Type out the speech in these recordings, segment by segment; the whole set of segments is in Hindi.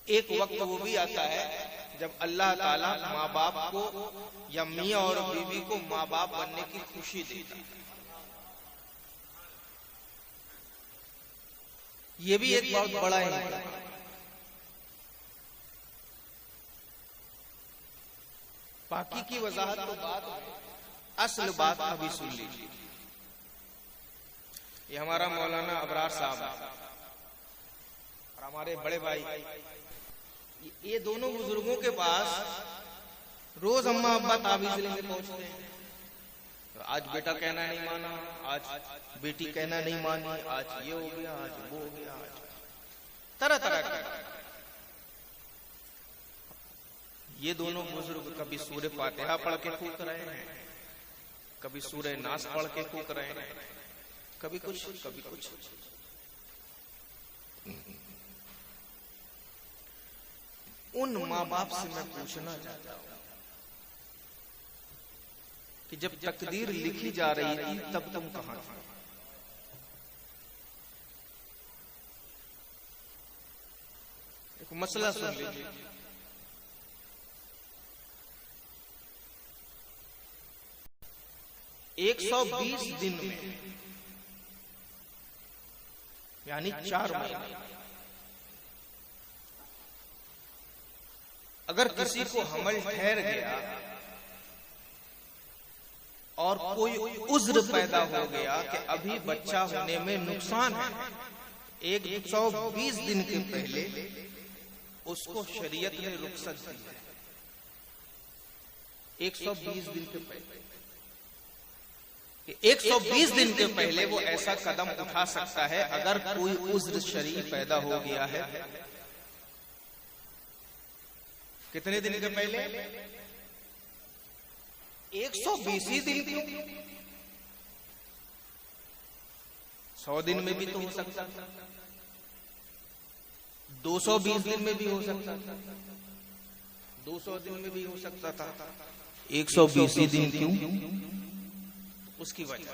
एक वक्त वो भी आता है जब अल्लाह ताला माँ बाप को या मियाँ और बीवी को माँ बाप बनने की खुशी देता है। ये भी एक बहुत बड़ा है। बाकी की वजाहत तो बात है, असल बात अभी सुन लीजिए। ये हमारा मौलाना अबरार साहब और हमारे बड़े भाई, ये दोनों बुजुर्गों के पास रोज अम्मा अब्बा ताबीज लेने पहुंचते हैं। तो आज बेटा कहना नहीं माना, आज बेटी कहना नहीं मानी, आज ये हो गया, आज वो हो गया, आज तरह तरह का। ये दोनों बुजुर्ग कभी सूरह फातिहा पढ़ के फूक रहे हैं, कभी सूरह नास पढ़ के फूक रहे हैं, कभी कुछ कभी कुछ। उन माँ बाप से मैं पूछना चाहता हूं कि जब तकदीर लिखी जा रही थी तब तुम कहां थे? एक मसला सुन लीजिए। एक 120 दिन में, यानी 4 महीने, अगर किसी को हमल ठहर गया और कोई उज्र पैदा हो गया कि अभी बच्चा होने में नुकसान है, 120 दिन के पहले उसको शरीयत ने रुखसत दी है। 120 दिन के पहले, 120 दिन के पहले वो ऐसा कदम उठा सकता है अगर कोई उज्र शरई पैदा हो गया है। कितने दिन के पहले? 120 ही दिन क्यों, 100 दिन में भी तो हो सकता था, 220 दिन में भी हो सकता था, 200 दिन में भी हो सकता था। 120 ही दिन क्यों? उसकी वजह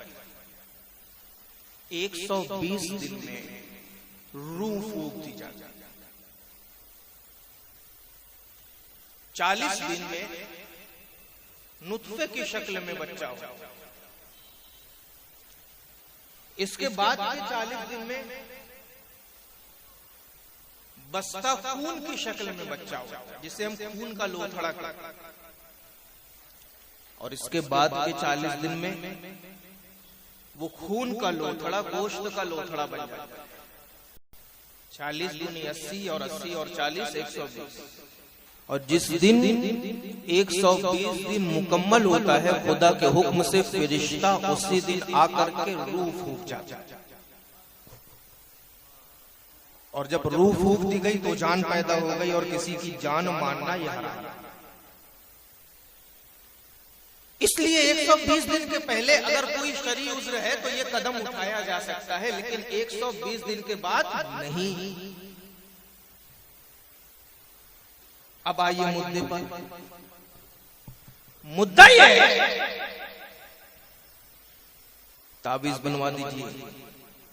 120 दिन में रूह फूक दी जाती है, 40 दिन में नुत्फे की शक्ल में बच्चा हो, इसके बाद के 40 दिन में बस्ता खून की शक्ल में बच्चा हो, जिसे हम खून का लोथड़ा कहते हैं, और इसके बाद के 40 दिन में वो खून का लोथड़ा गोश्त का लोथड़ा बन जाता है। 40 दूनी 80 और 80 और 40 120, और जिस दिन 120 दिन मुकम्मल होता है खुदा के हुक्म से फरिश्ता उसी दिन आकर के रूह फूक जाता है, और जब रूह फूक दी गई तो जान पैदा हो गई, और किसी की जान मारना यह हराम है। इसलिए 120 दिन के पहले अगर कोई शरई उज्र है तो यह कदम उठाया जा सकता है, लेकिन 120 दिन के बाद नहीं। अब आइए मुद्दे पर। मुद्दा यह है, ताबीज बनवा दीजिए।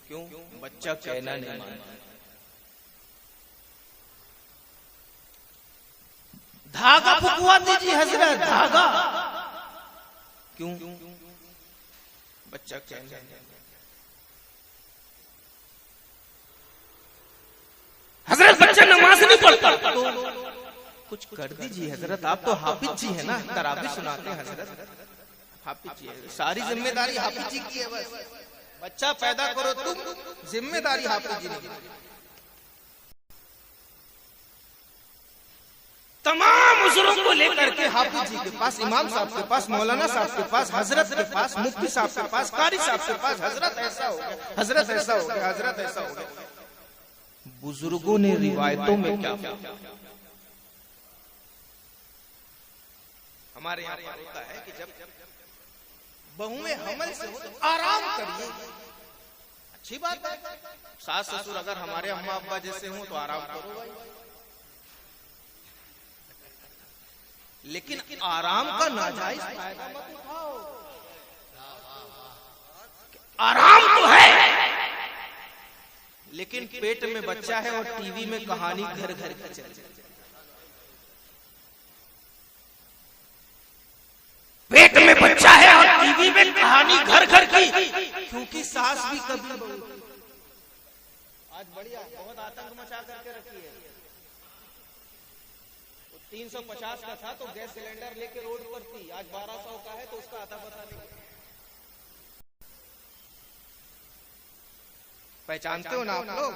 क्यों? बच्चा कहना नहीं मानता। धागा फुकवा दीजिए हजरत, धागा। क्यों? बच्चा कहना नहीं। हजरत बच्चा नमाज नहीं पढ़ता तो कुछ कर दीजिए हजरत, आप तो हाफिज जी है ना, तराबी सुनाते हैं हजरत, हाफिज जी है, सारी जिम्मेदारी हाफिज जी की है। बस बच्चा पैदा करो तुम, जिम्मेदारी हाफिज जी की। तमाम उज़्रों को लेकर के हाफिज जी के पास, इमाम साहब के पास, मौलाना साहब के पास, हजरत के पास, मुफ्ती साहब के पास, कारी साहब के पास, हजरत ऐसा हो गया, हजरत ऐसा हो गया, हजरत ऐसा हो गया। बुजुर्गों ने रिवायतों में क्या किया? हमारे यहाँ पर होता है कि जब बहुएं हमल से हो तो आराम करिए, अच्छी बात है। सास ससुर अगर हमारे अम्मा अब्बा जैसे हो तो आराम करो भाई, लेकिन आराम का नाजायज फायदा मत उठाओ। आराम तो है लेकिन पेट में बच्चा है और टीवी में कहानी घर घर की चल रही है। पेट में बच्चा है और टीवी में कहानी घर घर की, क्योंकि सास भी कभी आज बढ़िया बहुत आतंक मचा करके रखी है। 350 का था तो गैस सिलेंडर लेके रोड पर थी, आज 1200 का है तो उसका आता पता नहीं। पहचानते हो ना आप लोग?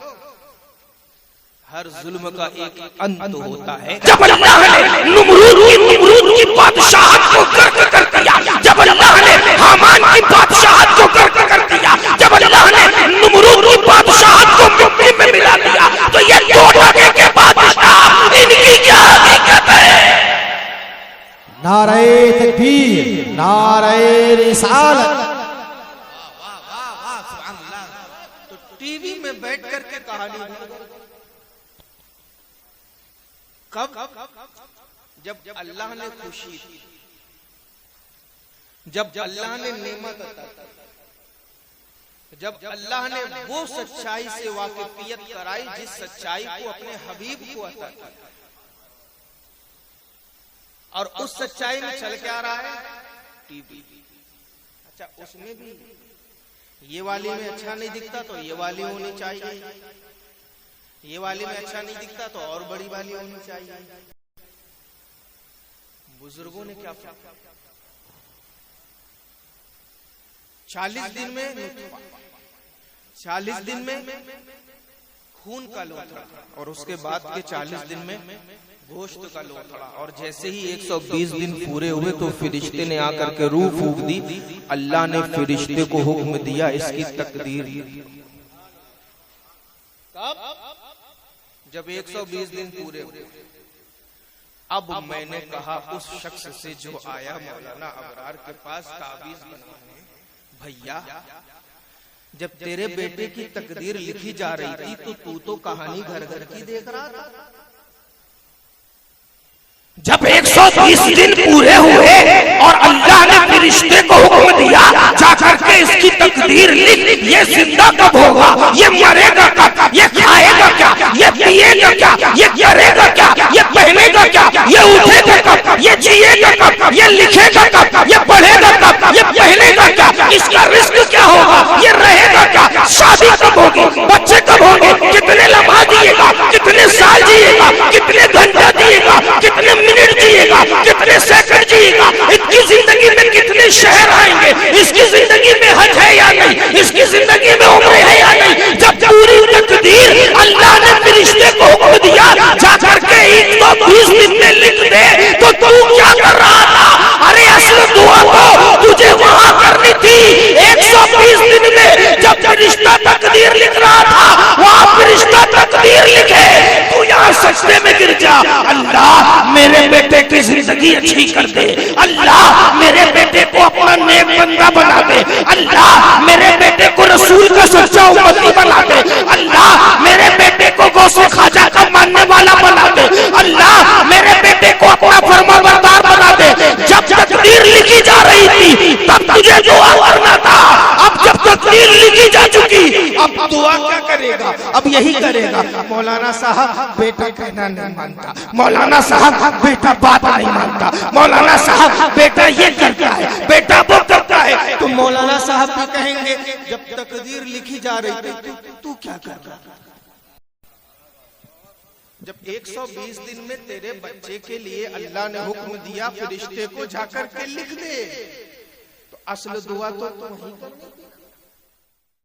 हर जुल्म का एक अंत होता है। जब अल्लाह ने नमरूद की बादशाहत को गर्क कर दिया, जब अल्लाह ने हामान की बादशाहत को गर्क कर दिया, जब अल्लाह ने नमरूद की बादशाहत को मिट्टी में मिला दिया, तो ये दो टके के बादशाह, इनकी क्या हकीकत है? नारे तकबीर, नारे रिसालत। तो टीवी में बैठ करके कहानी कब? जब अल्लाह ने खुशी दी, जब अल्लाह ने नेमत अता की, जब अल्लाह ने वो सच्चाई से वाकिफियत कराई जिस सच्चाई को अपने हबीब को अता की, और उस सच्चाई में चल के आ रहा है टीवी। अच्छा, उसमें भी ये वाली में अच्छा नहीं दिखता तो ये वाली होनी चाहिए, ये वाली में अच्छा नहीं दिखता तो और बड़ी वाली होनी चाहिए। बुजुर्गों ने क्या फरमाया? 40 दिन में 40 दिन में खून का लोथड़ा, और उसके बाद के 40 दिन में गोश्त का लोथड़ा। और जैसे ही 120 दिन पूरे हुए तो फरिश्ते ने आकर के रूह फूंक दी। अल्लाह ने फरिश्ते को हुक्म दिया इसकी तकदीर। जब 120 दिन पूरे हुए, अब मैंने कहा उस शख्स से जो आया मौलाना अबरार के पास ताबीज बनाने, भैया जब तेरे बेटे की तकदीर लिखी जा रही थी तो तू तो कहानी घर घर की देख रहा था। जब 120 दिन पूरे हुए और अल्लाह ने फरिश्ते को हुक्म दिया जाकर के इसकी तकदीर लिख, ये जिंदा कब होगा, ये मरेगा कब, ये खाएगा क्या, ये पिएगा क्या, ये करेगा क्या, ये पहनेगा क्या, ये उठेगा कब, ये जिएगा कब, ये लिखेगा कब, ये पढ़ेगा कब, ये पहनेगा क्या, इसका रिस्क क्या होगा, ये रहेगा क्या, शादी कब होगी, बच्चे कब होंगे, कितने लम्हा जिएगा, कितने साल जिएगा, कितने घंटा जिएगा, कितने मिनट जिएगा, कितने सेकंड जिएगा, इसकी जिंदगी में कितने शहर आएंगे, इसकी जिंदगी में हज है या नहीं, इसकी जिंदगी में उम्र है या नहीं। जब पूरी तकदीर अल्लाह ने फरिश्ते को हुक्म दिया जाकर के 120 दिन में लिख दे, तो तू क्या कर रहा था? अरे असल दुआ तो तुझे वहां करनी थी 120 दिन में, जब फरिश्ता तकदीर लिख रहा था वहां फरिश्ता तकदीर लिखे, तू यहाँ सजदे में गिर जा, अल्लाह मेरे बेटे की जिंदगी अच्छी कर दे, अल्लाह मेरे बेटे को अपना नेक बंदा बना दे, अल्लाह मेरे बेटे को रसूल का सच्चा उम्मती बना दे, अल्लाह मेरे बेटे को गौसे खाजा का मानने वाला बना दे, अल्लाह मेरे बेटे को अपना फरमाबरदार बना दे। जब तकदीर लिखी जा रही थी तब तुझे दुआ करना था, अब जब तकदीर लिखी जा चुकी अब दुआ क्या करेगा? अब यही करेगा, मौलाना साहब बेटा कहना नहीं मानता, मौलाना साहब बेटा बात नहीं मानता, मौलाना साहब बेटा ये करता है, बेटा वो करता है। तो मौलाना साहब भी कहेंगे जब तकदीर लिखी जा रही थी तू क्या कर रहा? जब 120 दिन में तेरे बच्चे के लिए अल्लाह ने हुक्म दिया फरिश्ते को जाकर के लिख दे, तो असल दुआ तो वही कर।